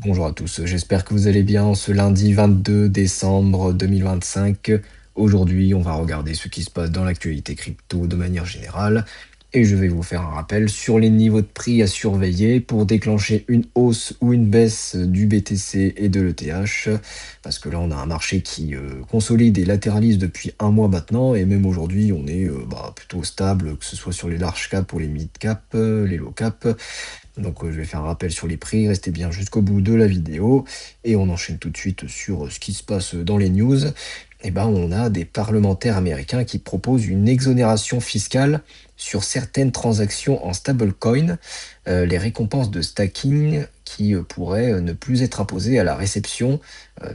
Bonjour à tous, j'espère que vous allez bien ce lundi 22 décembre 2025. Aujourd'hui, on va regarder ce qui se passe dans l'actualité crypto de manière générale et je vais vous faire un rappel sur les niveaux de prix à surveiller pour déclencher une hausse ou une baisse du BTC et de l'ETH parce que là, on a un marché qui consolide et latéralise depuis un mois maintenant et même aujourd'hui, on est plutôt stable, que ce soit sur les large cap ou les mid cap, les low cap. Donc, je vais faire un rappel sur les prix, restez bien jusqu'au bout de la vidéo et on enchaîne tout de suite sur ce qui se passe dans les news. On a des parlementaires américains qui proposent une exonération fiscale sur certaines transactions en stablecoin, les récompenses de stacking qui pourraient ne plus être imposées à la réception,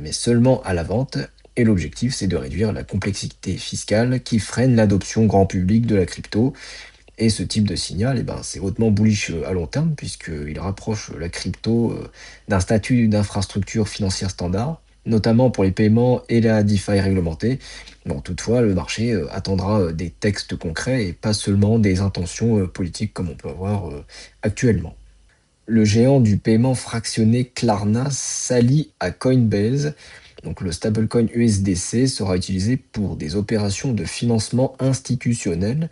mais seulement à la vente. Et l'objectif, c'est de réduire la complexité fiscale qui freine l'adoption grand public de la crypto. Et ce type de signal, c'est hautement bullish à long terme, puisqu'il rapproche la crypto d'un statut d'infrastructure financière standard, notamment pour les paiements et la DeFi réglementée. Bon, toutefois, le marché attendra des textes concrets et pas seulement des intentions politiques comme on peut avoir actuellement. Le géant du paiement fractionné Klarna s'allie à Coinbase. Donc le stablecoin USDC sera utilisé pour des opérations de financement institutionnel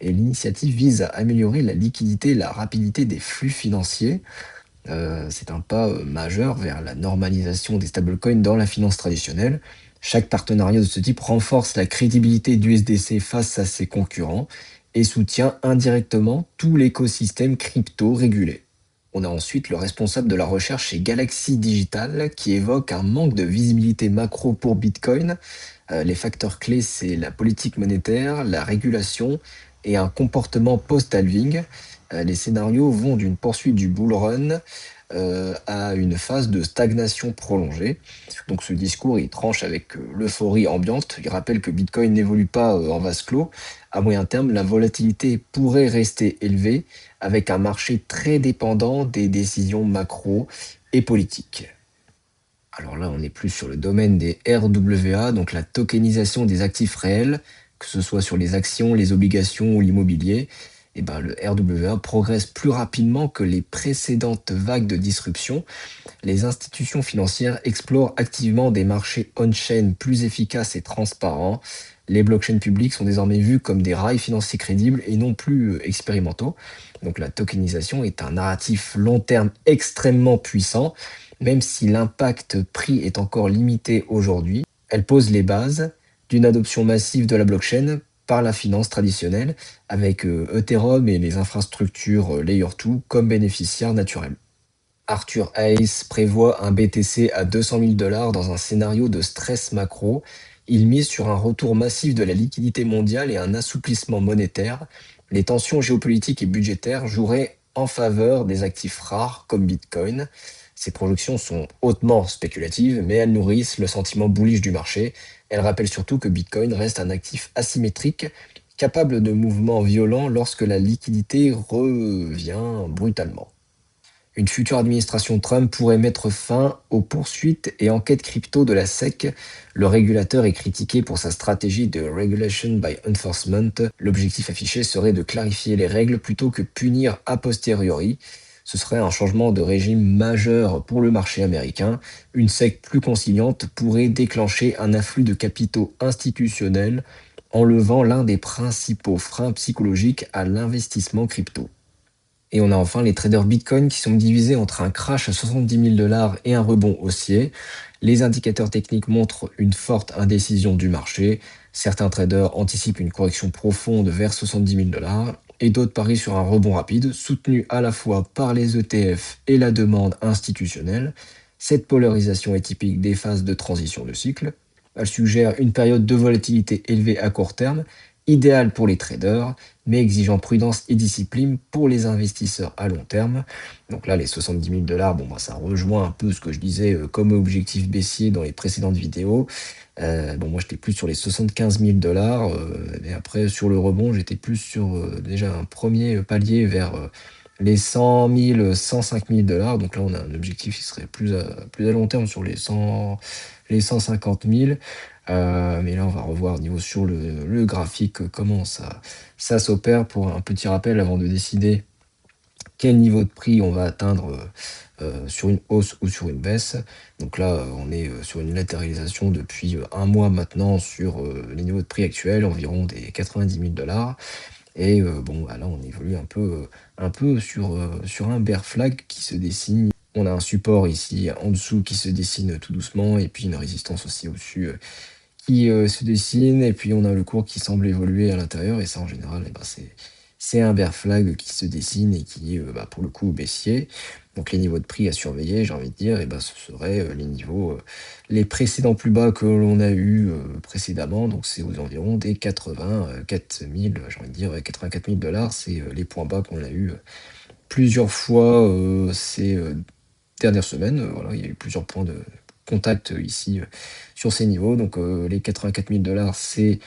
et l'initiative vise à améliorer la liquidité et la rapidité des flux financiers. C'est un pas majeur vers la normalisation des stablecoins dans la finance traditionnelle. Chaque partenariat de ce type renforce la crédibilité du USDC face à ses concurrents et soutient indirectement tout l'écosystème crypto régulé. On a ensuite le responsable de la recherche chez Galaxy Digital qui évoque un manque de visibilité macro pour Bitcoin. Les facteurs clés, c'est la politique monétaire, la régulation et un comportement post-halving. Les scénarios vont d'une poursuite du bull run à une phase de stagnation prolongée. Donc ce discours, il tranche avec l'euphorie ambiante. Il rappelle que Bitcoin n'évolue pas en vase clos. À moyen terme, la volatilité pourrait rester élevée avec un marché très dépendant des décisions macro et politiques. Alors là, on est plus sur le domaine des RWA, donc la tokenisation des actifs réels, que ce soit sur les actions, les obligations ou l'immobilier. Le RWA progresse plus rapidement que les précédentes vagues de disruption. Les institutions financières explorent activement des marchés on-chain plus efficaces et transparents. Les blockchains publics sont désormais vus comme des rails financiers crédibles et non plus expérimentaux. Donc la tokenisation est un narratif long terme extrêmement puissant, même si l'impact prix est encore limité aujourd'hui. Elle pose les bases d'une adoption massive de la blockchain par la finance traditionnelle, avec Ethereum et les infrastructures Layer 2 comme bénéficiaires naturels. Arthur Hayes prévoit un BTC à 200 000 dollars dans un scénario de stress macro. Il mise sur un retour massif de la liquidité mondiale et un assouplissement monétaire. Les tensions géopolitiques et budgétaires joueraient en faveur des actifs rares comme Bitcoin. Ces projections sont hautement spéculatives, mais elles nourrissent le sentiment bullish du marché. Elles rappellent surtout que Bitcoin reste un actif asymétrique, capable de mouvements violents lorsque la liquidité revient brutalement. Une future administration Trump pourrait mettre fin aux poursuites et enquêtes crypto de la SEC. Le régulateur est critiqué pour sa stratégie de Regulation by Enforcement. L'objectif affiché serait de clarifier les règles plutôt que punir a posteriori. Ce serait un changement de régime majeur pour le marché américain. Une SEC plus conciliante pourrait déclencher un afflux de capitaux institutionnels, enlevant l'un des principaux freins psychologiques à l'investissement crypto. Et on a enfin les traders Bitcoin qui sont divisés entre un crash à 70 000 dollars et un rebond haussier. Les indicateurs techniques montrent une forte indécision du marché. Certains traders anticipent une correction profonde vers 70 000 dollars et d'autres parient sur un rebond rapide, soutenu à la fois par les ETF et la demande institutionnelle. Cette polarisation est typique des phases de transition de cycle. Elle suggère une période de volatilité élevée à court terme, idéale pour les traders, mais exigeant prudence et discipline pour les investisseurs à long terme. Donc là, les 70 000 dollars, ça rejoint un peu ce que je disais comme objectif baissier dans les précédentes vidéos. Moi, j'étais plus sur les 75 000 dollars, et après, sur le rebond, j'étais plus sur déjà un premier palier vers les 100 000, 105 000 dollars. Donc là, on a un objectif qui serait plus à long terme sur les 150 000. Mais là, on va revoir au niveau sur le graphique comment ça s'opère pour un petit rappel avant de décider quel niveau de prix on va atteindre sur une hausse ou sur une baisse. Donc là, on est sur une latéralisation depuis un mois maintenant sur les niveaux de prix actuels, environ des 90 000 dollars. Et bon, bah là, on évolue un peu sur un bear flag qui se dessine. On a un support ici en dessous qui se dessine tout doucement, et puis une résistance aussi au-dessus qui se dessine, et puis on a le cours qui semble évoluer à l'intérieur, et ça en général, eh ben, c'est un bear flag qui se dessine et qui est bah, pour le coup baissier. Donc les niveaux de prix à surveiller, j'ai envie de dire, et ben, ce seraient les niveaux, les précédents plus bas que l'on a eu précédemment, donc c'est aux environs des 84 000, j'ai envie de dire, ouais, 84 000 dollars, c'est les points bas qu'on a eu plusieurs fois ces dernières semaines. Voilà, il y a eu plusieurs points de contact ici sur ces niveaux. Donc les 84 000 dollars, c'est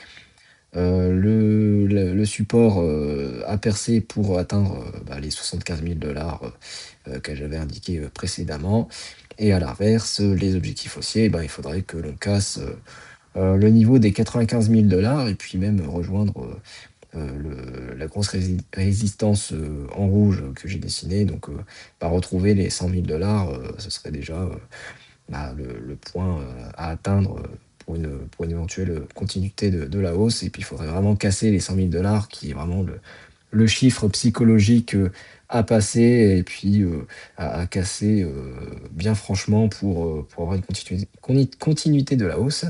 le support à percer pour atteindre bah, les 75 000 dollars que j'avais indiqué précédemment. Et à l'inverse, les objectifs haussiers, ben, il faudrait que l'on casse le niveau des 95 000 dollars et puis même rejoindre la grosse résistance en rouge que j'ai dessinée. Donc, bah, retrouver les 100 000 dollars, ce serait déjà bah, le point à atteindre pour une éventuelle continuité de la hausse. Et puis, il faudrait vraiment casser les 100 000 dollars, qui est vraiment le chiffre psychologique à passer et puis à casser bien franchement pour avoir une continuité de la hausse.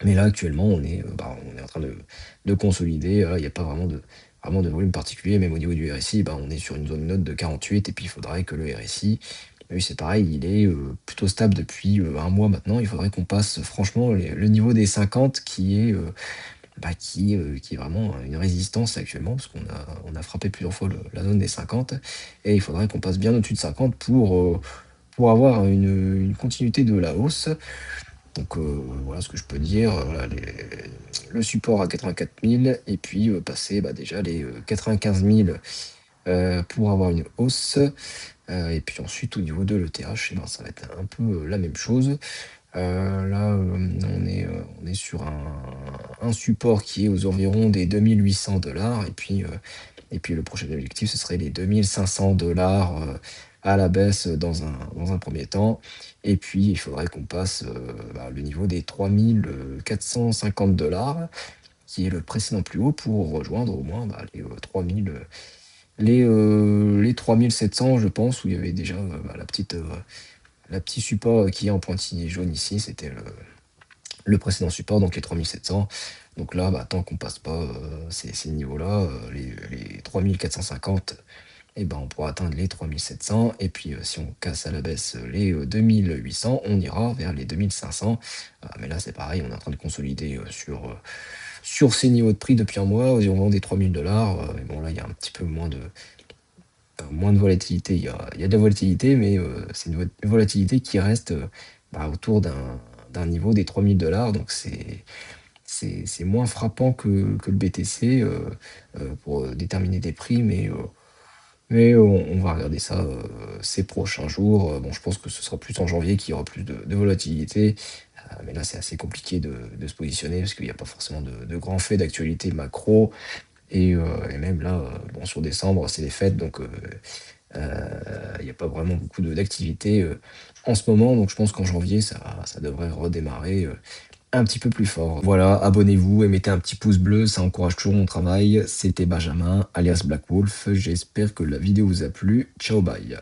Mais là, actuellement, bah, on est en train de consolider. Il n'y a pas vraiment de volume particulier. Même au niveau du RSI, bah, on est sur une zone neutre de 48. Et puis, il faudrait que le RSI, oui, c'est pareil, il est plutôt stable depuis un mois maintenant. Il faudrait qu'on passe franchement le niveau des 50 qui est vraiment une résistance actuellement, parce qu'on a frappé plusieurs fois la zone des 50. Et il faudrait qu'on passe bien au-dessus de 50 pour avoir une continuité de la hausse. Donc voilà ce que je peux dire. Voilà, le support à 84 000 et puis passer bah, déjà les 95 000 pour avoir une hausse. Et puis ensuite au niveau de l'ETH, eh ben, ça va être un peu la même chose. Là, on est sur un support qui est aux environs des 2800 dollars. Et puis le prochain objectif, ce serait les 2500 dollars à la baisse dans un premier temps. Et puis, il faudrait qu'on passe bah, le niveau des 3450 dollars, qui est le précédent plus haut, pour rejoindre au moins bah, les 3000, les 3700, je pense, où il y avait déjà bah, la petite support qui est en pointillé jaune ici. C'était le précédent support, donc les 3700. Donc là, bah, tant qu'on passe pas ces niveaux-là, les 3450, et ben, on pourra atteindre les 3700. Et puis, si on casse à la baisse les 2800, on ira vers les 2500. Mais là, c'est pareil, on est en train de consolider sur ces niveaux de prix depuis un mois, aux environs des 3000 dollars. Et bon, là, il y a un petit peu moins de volatilité. Il y a de la volatilité, mais c'est une volatilité qui reste bah, autour d'un niveau des 3000 dollars. Donc, c'est moins frappant que le BTC pour déterminer des prix, mais on va regarder ça ces prochains jours. Bon, je pense que ce sera plus en janvier qu'il y aura plus de volatilité. Mais là, c'est assez compliqué de se positionner parce qu'il n'y a pas forcément de grands faits d'actualité macro. Et même là, bon, sur décembre, c'est les fêtes, donc il n'y a pas vraiment beaucoup d'activité en ce moment. Donc je pense qu'en janvier, ça devrait redémarrer un petit peu plus fort. Voilà, abonnez-vous et mettez un petit pouce bleu, ça encourage toujours mon travail. C'était Benjamin, alias Black Wolf. J'espère que la vidéo vous a plu. Ciao, bye.